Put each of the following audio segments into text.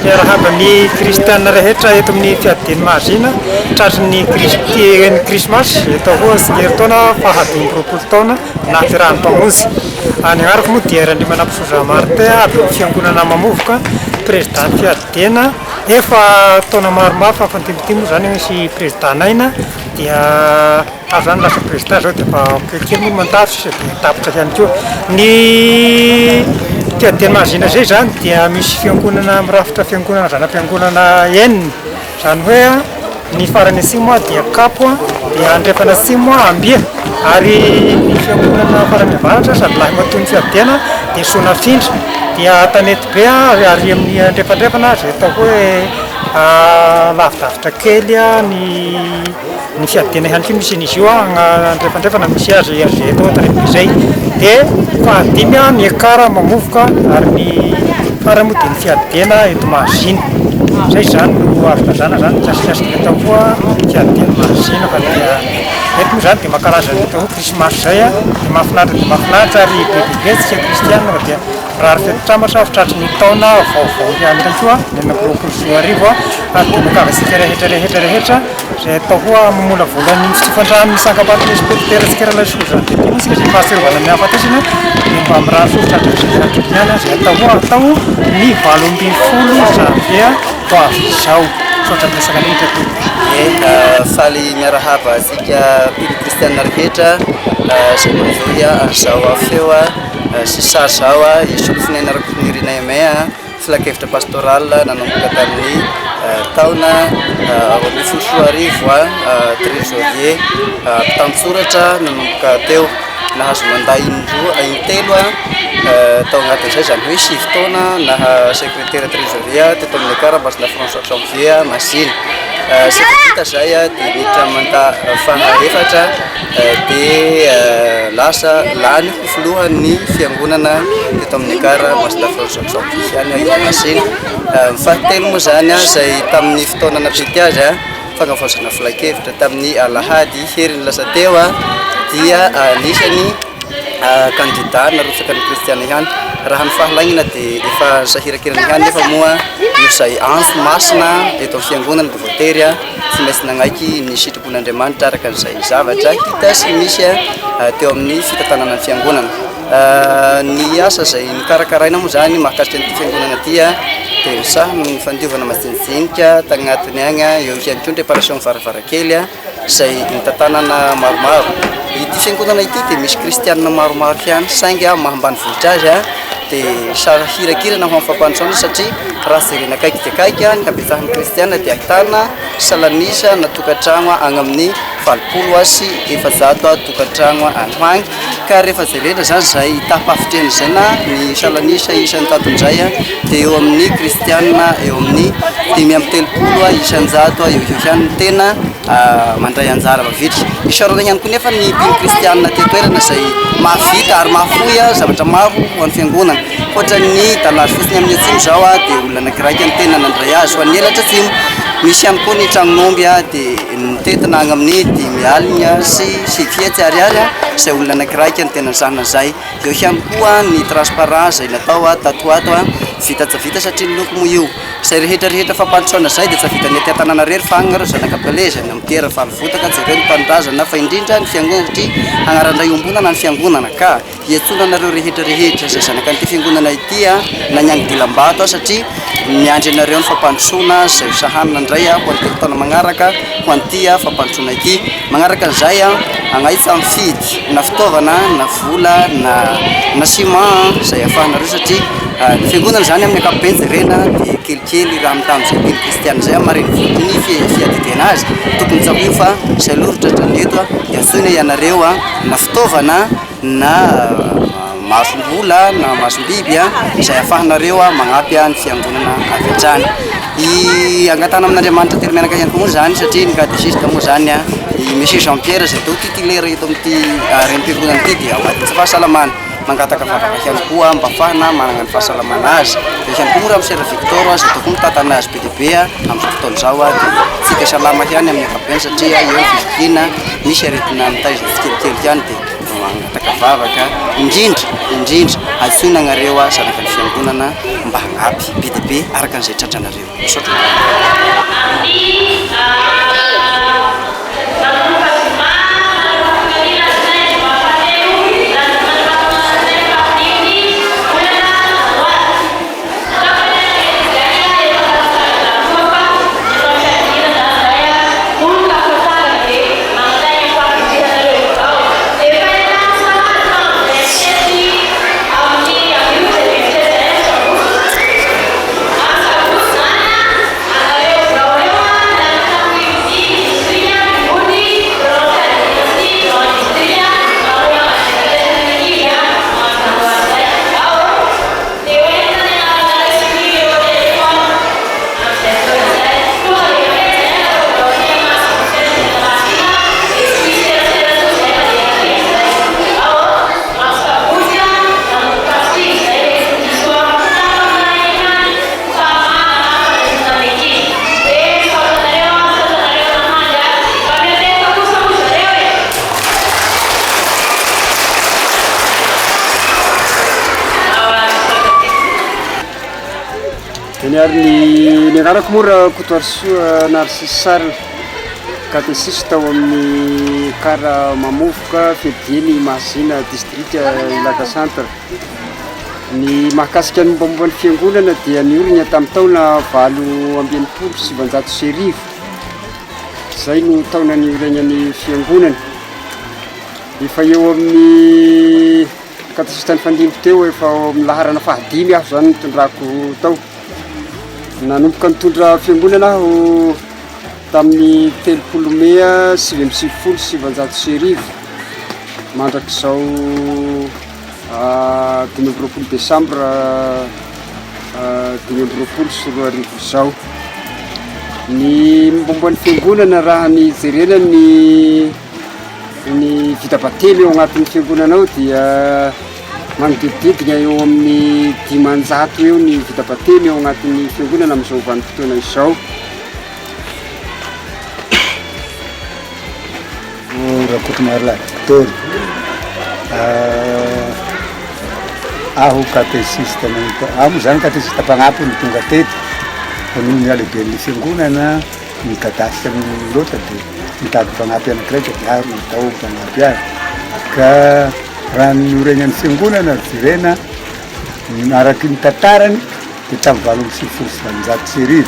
miarahaba ny kristianina rehetra eto amin'ny fiadiany mahazina tratry ny krismasy atao koa sigeritaona fahadimy roapolo taona nahaterahany mpamonjy any agnarako moa dia Randry Manamposoza Martin avy amin'ny fiangonana mamovoka président fiadina efa taona maromaro fa fantimotimo zany misy président aina dia azo zany lasa président zao dia fa kelikely moa mandafy dia tapitra ihany koa ny fiadiany mahazina zay zany dia misy fiangonana mirafitra fiangonana zanam-piangonana enina zany hoe ny farany asimo dia Kapo dia andrefana asimo Ambia ary ny fiangonana farany avaratra sady lahy matony fiadiana dia Sonafindra dia Tanety be ary amin'ny andrefandrefana zay atao hoe lavidavitra kely ny fiadiana ihany koa misy izy io andrefandrefana misy azy atao Tanety zay dia fahadimy ny ekara mamovoka ary ny faramoa dia ny fiadiana eto Mahazina zay zany no azo lazana zany kiasikiasika atao koa fiadiana Mahazina fa dia eto moa zany dia makarazana atao krismasy zay dia mahafinaritra ary bebebetsika kristianina fa dia rary fetitramatra fitratry ny taona vaovao ihany koa ny roapolo sy roa arivo ary dia makavasika rehetra zay atao koa mamolavolan'ny fifandrahan'ny misangam-bato misy petiterantsika lasoza dia tia moa zay fahaserovana ny hafatesina dia mba mirary sofitratryany zay atao koa atao ny 20 janvier ho avy izao sotra miresaka rehetra toy faly miarahaba asika mpino kristianina rehetra zay manjoya zao afeo sy sary zao isolofinaina araka nirinay may filakevitra pastoral nanomboka tamin'ny taona 2023 janvier mpitantsoratra nanomboka teo nahazo manday intelo tao agnatin'izay zany hoe 7 taona naha secrétaire trésorier teto amin'ny akara ambasina François Janvier Masina sy vita zay dia miditra manda fahaefatra dia lasa lany folohan'ny fiangonana teto amin'ny akara ambasina François Janvier Masina fahatelo moa zany zay tamin'ny fotoanana pety azy fagnavaozana filakevitra tamin'ny alahady heriny lasa teo dia anisany candidat narotsaka ny kristiana ihany raha ny fahalagnina dia efa sahirakirana ihany nefa moa izay anso masina eto amin'ny fiangonana devotery tsy maintsy nagnaiky ny sitrapon'Andriamanitra araka an'izay zavatra hita sy misy teo amin'ny fitantanana ny fiangonana ny asa zay nikarakaraina moa zany mahakasika an'ity fiangonana dia dia misaha ny fandiovana majinijinika tagnatiny agny eo ihany koa ny réparation varavarakely zay nitantanana maromaro ity fiangonana ity dia misy kristianina maromaro ihany saingy mahambany vohitra azy dia sahirakirana ho amin'ny fampandrosoana satria raha jerena akaiky dia akaiky ny habetsahan'ny kristianina dia ahitana salanisa na tokantrano agny amin'ny 70 sy 700 tokantrano any hoagny ka rehefa jerena zany zay tapafitreny zay na ny salanisa isan'ny taton'izay dia eo amin'ny kristianina eo amin'ny 530 isan-jato eo ihany tena mandray anjara mavitry isarana ihany koa nefa ny mpino kristianina tetoerana zay mahavita ary mahafoy zavatra maro ho an'ny fiangonana ohatra ny dalazy fotsiny amin'ny atsimo zao dia olona anakiraiky ny tena nandray azy ho an'ny elatra atsimo misy ihany koa ny tranonomby dia nitetina agny amin'ny 10,000 sy 7 ariary zay olona anakiraiky ny tena zana zay eo ihany koa ny transparent zay natao tatoato vita tsy vita satria ny loko moa io zay rehetrarehetra fampandrosoana zay dia tsy vita ny aty-tanàna rery fa agny reo zanakapeleza ny amin'ny tera valivotaka jereo ny mpandrazana fa indrindra ny fiangonana satria agnarandray ombonana ny fiangonana ka hiantsonanareo rehetrarehetra zay zanaka an'ity fiangonana ity na ny agny dilam-bato satria miandry anareo ny fampandrosoana zay sahanina indray ho an'ity taona magnaraka ho an'ity fampandrosoana ity magnaraka an'izay agnaitsa mifidy na fitaovana na vola na ciment zay ahafahanareo satria ny fiangonana zany amin'ny ankapobeny jerena dia kelikely raha mitamin'izay mpino kristiana zay mareny vodiny fiadidena azy tokony tsahoio fa zay loritra traneto dia antsoina ianareo na fitaovana na masombola na masombiby zay ahafahanareo magnampy ny fiangonana avy hatrany agnatana amin'Andriamanitra tery mianaka ihany koa moa zany satria ny cadéchiste moa zany i monsieur Jean Pierre zay tao titulaire eto amin'ity ren'ym-piangonana ity dia ao anatin'ny fahasalamana mangataka vavaka ihany koa mba ahafahana manana ny fahasalamana azy. Dia ihany koa mora Monsieur Victor izay tokony mitantana azy be dia be amin'izao fotoana izao dia tsika salama ihany amin'ny ankapobeny satria eo fifikina misy aretina mitaiza tsikelikely ihany dia mangataka vavaka indrindra antsoina anareo zanaka ny fiangonana mba hagnampy be dia be araka an'izay tratranareo. Misaotra. Ny anarako moa raha Kotoarisoa Narcisse Sarina, katesista ao amin'ny kara mamovoka Fediny Mahazina district Ilaka Centre. Ny mahakasika ny mombamomba ny fiangonana dia niorina tamin'ny taona 827 izay no taona niorenan'ny fiangonana. Efa eo amin'ny katesista ny fandimby teo efa ao amin'ny laharana fahadimy aho zany nitondrako tao. Nanomboka nitondra fiangonana aho tamin'ny 30 May 1970 mandrak'izao 20 Desambra 2024 izao. Ny mombamomba ny fiangonana raha ny jerena ny vita bately eo agnatin'ny fiangonana ao dia magnodididina eo amin'ny 500 eo ny vita bately eo agnatin'ny fiangonana amin'izao vanim-potoana izao. Rakoto Marlator aho katesista amo zany katesista mpagnampy ny tonga teto noho ny alehiben'ny fiangonana mikadasy amin'ny loatra dia mitady mpagnampy anakiraiky dia aho mitao mpagnampy azy ka raha niorenan'ny fiangonana jerena araky ny tantarany dia tamin'ny 1970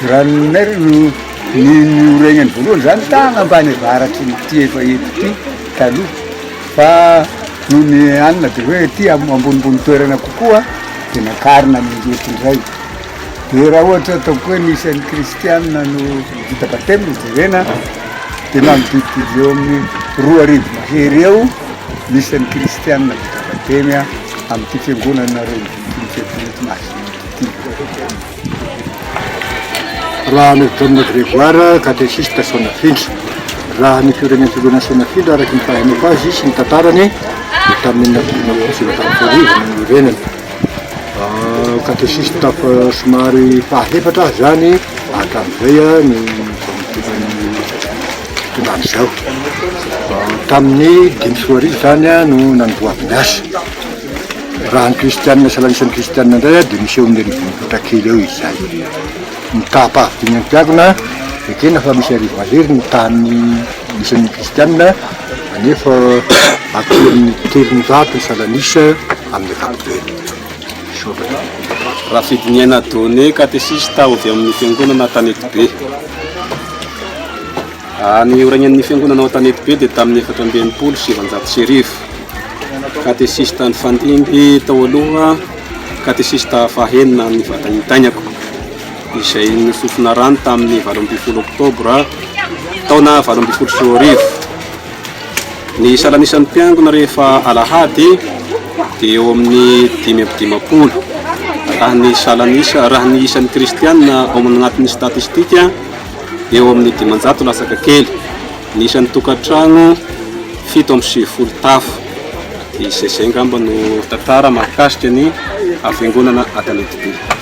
raha nary no niorenany voalohany zany tagny ambany avaratry ty efa ety taloha fa noho ny anina dia hoe ty ambonimbony toerana kokoa dia nakarina amin'ny etindray. Dia raha ohatra ataoko hoe nisy an'ny kristianina no vita batemy no jerena dia manodididid eo amin'ny 2 mahery eo nisy an'ny kristianina vita batemy amin'ity fiangonana reny Fediny Mahazina ity. Raha ny Dôme Grégoire katesista Sonafindra, raha ny fiorenan'ny fiangonana Sonafindra araky ny fahaizako azy sy ny tantarany tamin'ny 1974 ny niorenany. Katesista somary fahefatra zany hatramin'izay ny fitondrany izao. Tamin'ny 5 zany no nandoaviny azy. Raha ny kristianina salanisan'ny kristianina indray dia misy eo amin'ny 1,000 kely eo izy zany. Mitapahadiny ny mpiagona ekena fa misy arivo mahery ny tany misy amin'ny kristianina anefa aty amin'ny 300 salanisa amin'ny ankapobeny. Raha fidiniana donné katesista avy amin'ny fiangonana Tanety Be. Ny orenan'ny fiangonana Tanety Be dia tamin'ny 470 katesista ny fandimby tao aloha katesista fahaenina ny vatanytainako izay nisofina rano tamin'ny 20 Oktobra taona 2024. Ny salanisan'ny mpiangona rehefa alahady dia eo amin'ny 550. Raha ny salanisa raha ny isan'ny kristianina ao agnatin'ny statistika eo amin'ny 500 lasaka kely. Ny isan'ny tokantrano 770 tafo. Izay ngamba no tantara mahakasika ny fiangonana Atanety Be.